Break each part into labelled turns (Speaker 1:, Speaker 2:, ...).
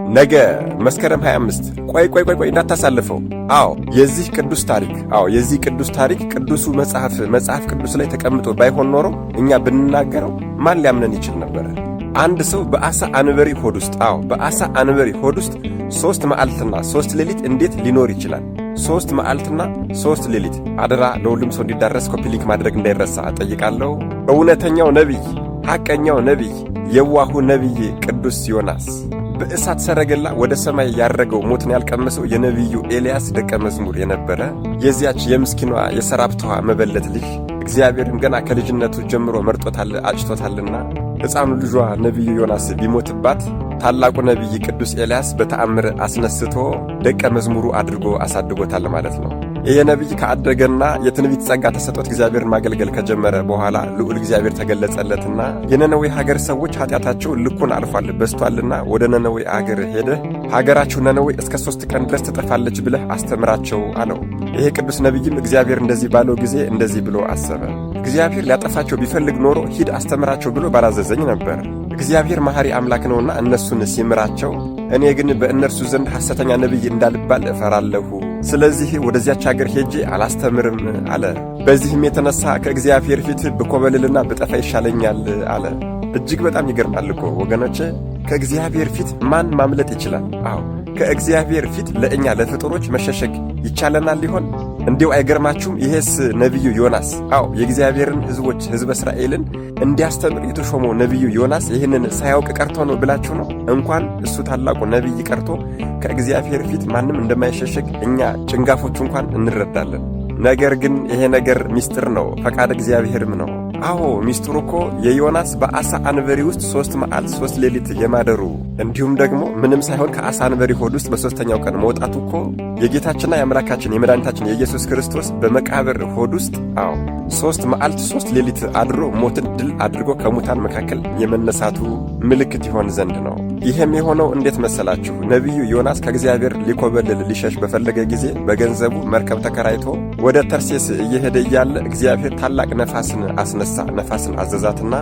Speaker 1: ነገ መስከረም 25 ቆይ እንዳታሳልፈው። የዚህ ቅዱስ ታሪክ ቅዱሱ መጽሐፍ ቅዱስ ላይ ተቀምጦ ባይሆን ኖሮ እኛ ብንናገረው ማን ሊያምነን ይችል ነበር? አንድ ሰው በአሳ አንበሪ ሆድ ውስጥ 3 መዓልትና 3 ሌሊት እንዴት ሊኖር ይችላል? 3 መዓልትና 3 ሌሊት። አደራ ለሁሉም ሰው እንዲዳረስ ኮፒ ሊንክ ማድረግ እንዳይረሳ እጠይቃለሁ። እውነተኛው ነቢይ፣ ሐቀኛው ነቢይ፣ የዋሁ ነቢይ ቅዱስ ዮናስ በእሳት ሰረገላ ወደ ሰማይ ያረገው ሞትን ያልቀመሰው የነቢዩ ኤልያስ ደቀ መዝሙር የነበረ የዚያች የምስኪኗ የሰራፕታዋ መበለት ልጅ እግዚአብሔርም ገና ከልጅነቱ ጀምሮ መርጦታል አጭቶታልና ሕፃኑ ልጇ ነቢዩ ዮናስ ቢሞትባት ታላቁ ነቢይ ቅዱስ ኤልያስ በተአምር አስነስቶ ደቀ መዝሙሩ አድርጎ አሳድጎታል ማለት ነው። ይሄ ነቢይ ከአደገና የትንቢት ጸጋ ተሰጥቶት እግዚአብሔርን ማገልገል ከጀመረ በኋላ ልዑል እግዚአብሔር ተገለጸለትና የነነዌ ሀገር ሰዎች ኃጢአታቸው ልኩን አልፏል በስቷልና ወደ ነነዌ አገር ሄደህ ሀገራችሁ ነነዌ እስከ 3 ቀን ድረስ ትጠፋለች ብለህ አስተምራቸው አለው። ይሄ ቅዱስ ነቢይም እግዚአብሔር እንደዚህ ባለው ጊዜ እንደዚህ ብሎ አሰበ። እግዚአብሔር ሊያጠፋቸው ቢፈልግ ኖሮ ሂድ አስተምራቸው ብሎ ባላዘዘኝ ነበር። እግዚአብሔር መሐሪ አምላክ ነውና እነሱን ሲምራቸው፣ እኔ ግን በእነርሱ ዘንድ ሐሰተኛ ነቢይ እንዳልባል እፈራለሁ። ስለዚህ ወደዚያች አገር ሄጄ አላስተምርም አለ። በዚህም የተነሳ ከእግዚአብሔር ፊት ብኮበልልና ብጠፋ ይሻለኛል አለ። እጅግ በጣም ይገርማል እኮ ወገኖቼ። ከእግዚአብሔር ፊት ማን ማምለጥ ይችላል? ከእግዚአብሔር ፊት ለእኛ ለፍጡሮች መሸሸግ ይቻለናል ሊሆን? እንዲሁ አይገርማችሁም? ይሄስ ነቢዩ ዮናስ የእግዚአብሔርን ሕዝበ እስራኤልን እንዲያስተምር የተሾመው ነቢዩ ዮናስ ይህንን ሳያውቅ ቀርቶ ነው ብላችሁ ነው? እንኳን እሱ ታላቁ ነቢይ ቀርቶ ከእግዚአብሔር ፊት ማንም እንደማይሸሸግ እኛ ጭንጋፎቹ እንኳን እንረዳለን። ነገር ግን ይሄ ነገር ሚስጥር ነው፣ ፈቃድ እግዚአብሔርም ነው። ሚስጥሩ እኮ የዮናስ በአሳ አንበሪ ውስጥ 3 መዓልት 3 ሌሊት የማደሩ እንዲሁም ደግሞ ምንም ሳይሆን ከአሳ አንበሪ ሆድ ውስጥ በ3ኛው ቀን መውጣቱ እኮ የጌታችንና የአምላካችን የመድኃኒታችን የኢየሱስ ክርስቶስ በመቃብር ሆድ ውስጥ 3 መዓልት 3 ሌሊት አድሮ ሞትን ድል አድርጎ ከሙታን መካከል የመነሳቱ ምልክት ይሆን ዘንድ ነው። ይህም የሆነው እንዴት መሰላችሁ? ነቢዩ ዮናስ ከእግዚአብሔር ሊኮበልል ሊሸሽ በፈለገ ጊዜ በገንዘቡ መርከብ ተከራይቶ ወደ ተርሴስ እየሄደ እያለ እግዚአብሔር ታላቅ ነፋስን አስነሳ። ነፋስን አዘዛትና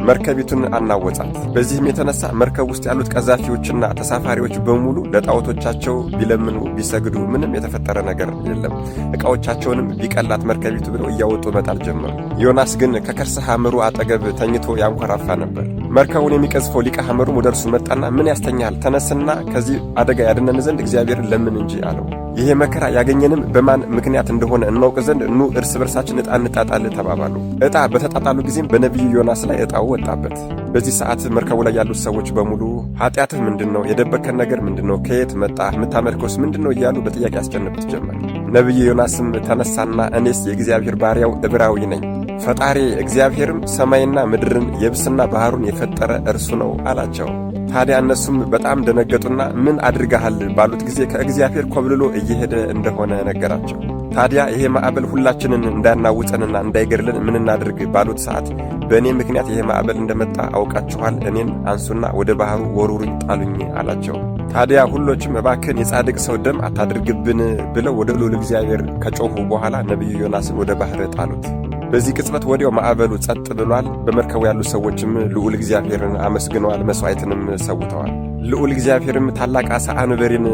Speaker 1: መርከቢቱን አናወጻት። በዚህም የተነሳ መርከብ ውስጥ ያሉት ቀዛፊዎችና ተሳፋሪዎች በሙሉ ለጣዖቶቻቸው ቢለምኑ ቢሰግዱ ምንም የተፈጠረ ነገር የለም። ዕቃዎቻቸውንም ቢቀላት መርከቢቱ ብለው እያወጡ መጣል ጀመሩ። ዮናስ ግን ከከርሰ ሐመሩ አጠገብ ተኝቶ ያንኮራፋ ነበር። መርከቡን የሚቀዝፈው ሊቀ ሐመሩም ወደ እርሱ መጣና ምን ያስተኛል? ተነስና ከዚህ አደጋ ያድነን ዘንድ እግዚአብሔርን ለምን እንጂ አለው። ይሄ መከራ ያገኘንም በማን ምክንያት እንደሆነ እናውቅ ዘንድ ኑ እርስ በርሳችን ዕጣ እንጣጣል ተባባሉ። ዕጣ በተጣጣሉ ጊዜም በነቢዩ ዮናስ ላይ ዕጣው ወጣበት። በዚህ ሰዓት መርከቡ ላይ ያሉት ሰዎች በሙሉ ኃጢአትህ ምንድነው? የደበከን ነገር ምንድነው? ከየት መጣ? የምታመልከውስ ምንድነው? እያሉ በጥያቄ ያስጨንቁት ጀመር። ነቢዩ ዮናስም ተነሳና እኔስ የእግዚአብሔር ባሪያው ዕብራዊ ነኝ፣ ፈጣሪ እግዚአብሔርም ሰማይና ምድርን የብስና ባህሩን የፈጠረ እርሱ ነው አላቸው። ታዲያ እነሱም በጣም ደነገጡና ምን አድርገሃል ባሉት ጊዜ ከእግዚአብሔር ኮብልሎ እየሄደ እንደሆነ ነገራቸው። ታዲያ ይሄ ማዕበል ሁላችንን እንዳያናውጠንና እንዳይገድልን ምን እናድርግ ባሉት ሰዓት በእኔ ምክንያት ይሄ ማዕበል እንደመጣ አውቃችኋል፣ እኔን አንሱና ወደ ባህሩ ወሩሩኝ ጣሉኝ አላቸው። ታዲያ ሁሎችም እባክን የጻድቅ ሰው ደም አታድርግብን ብለው ወደ ልዑል እግዚአብሔር ከጮኹ በኋላ ነቢዩ ዮናስን ወደ ባህር ጣሉት። በዚህ ቅጽበት ወዲያው ማዕበሉ ጸጥ ብሏል። በመርከቡ ያሉ ሰዎችም ልዑል እግዚአብሔርን አመስግነዋል፣ መሥዋዕትንም ሰውተዋል። ልዑል እግዚአብሔርም ታላቅ ዓሣ አንበሪን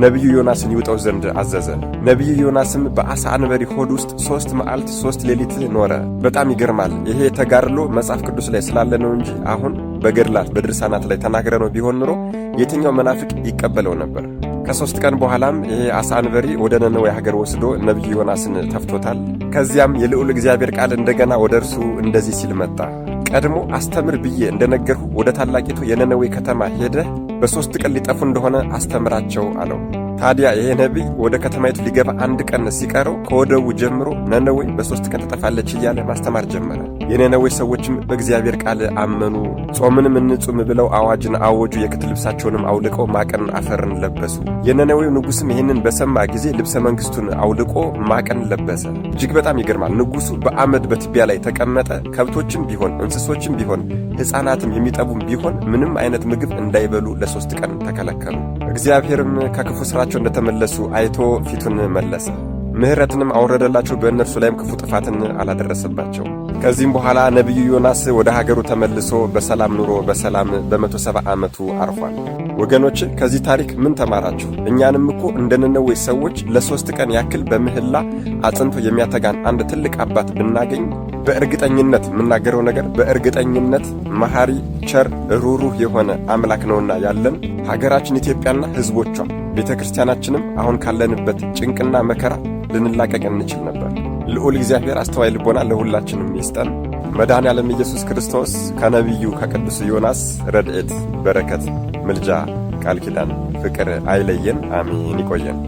Speaker 1: ነቢዩ ዮናስን ይውጠው ዘንድ አዘዘ። ነቢዩ ዮናስም በዓሣ አንበሪ ሆድ ውስጥ 3 መዓልት 3 ሌሊት ኖረ። በጣም ይገርማል። ይሄ ተጋድሎ መጽሐፍ ቅዱስ ላይ ስላለ ነው እንጂ አሁን በገድላት በድርሳናት ላይ ተናግረ ነው ቢሆን ኖሮ የትኛው መናፍቅ ይቀበለው ነበር? ከ3 ቀን በኋላም ይሄ ዓሣ አንበሪ ወደ ነነዌ ሀገር ወስዶ ነቢዩ ዮናስን ተፍቶታል። ከዚያም የልዑል እግዚአብሔር ቃል እንደገና ወደ እርሱ እንደዚህ ሲል መጣ። ቀድሞ አስተምር ብዬ እንደነገርሁ ወደ ታላቂቱ የነነዌ ከተማ ሄደህ በ3 ቀን ሊጠፉ እንደሆነ አስተምራቸው አለው። ታዲያ ይሄ ነቢይ ወደ ከተማይቱ ሊገባ 1 ቀን ሲቀረው ከወደቡ ጀምሮ ነነዌ በ3 ቀን ትጠፋለች እያለ ማስተማር ጀመረ። የነነዌ ሰዎችም በእግዚአብሔር ቃል አመኑ። ጾምንም እንጹም ብለው አዋጅን አወጁ። የክት ልብሳቸውንም አውልቀው ማቅን አፈርን ለበሱ። የነነዌው ንጉሥም ይህንን በሰማ ጊዜ ልብሰ መንግሥቱን አውልቆ ማቅን ለበሰ። እጅግ በጣም ይገርማል። ንጉሡ በአመድ በትቢያ ላይ ተቀመጠ። ከብቶችም ቢሆን እንስሶችም ቢሆን ሕፃናትም የሚጠቡም ቢሆን ምንም አይነት ምግብ እንዳይበሉ ለ3 ቀን ተከለከሉ። እግዚአብሔርም ከክፉ ሥራቸው እንደተመለሱ አይቶ ፊቱን መለሰ። ምሕረትንም አወረደላቸው፣ በእነርሱ ላይም ክፉ ጥፋትን አላደረሰባቸው። ከዚህም በኋላ ነቢዩ ዮናስ ወደ ሀገሩ ተመልሶ በሰላም ኑሮ በሰላም በ170 ዓመቱ አርፏል። ወገኖች ከዚህ ታሪክ ምን ተማራችሁ? እኛንም እኮ እንደ ነነዌ ሰዎች ለ3 ቀን ያክል በምህላ አጽንቶ የሚያተጋን አንድ ትልቅ አባት ብናገኝ በእርግጠኝነት የምናገረው ነገር በእርግጠኝነት መሐሪ፣ ቸር፣ ሩሩህ የሆነ አምላክ ነውና ያለን ሀገራችን ኢትዮጵያና ሕዝቦቿ ቤተ ክርስቲያናችንም አሁን ካለንበት ጭንቅና መከራ ልንላቀቅ እንችል ነበር። ልዑል እግዚአብሔር አስተዋይ ልቦና ለሁላችንም ይስጠን። መድኃኔ ዓለም ኢየሱስ ክርስቶስ ከነቢዩ ከቅዱስ ዮናስ ረድኤት፣ በረከት፣ ምልጃ፣ ቃል ኪዳን፣ ፍቅር አይለየን። አሜን። ይቆየን።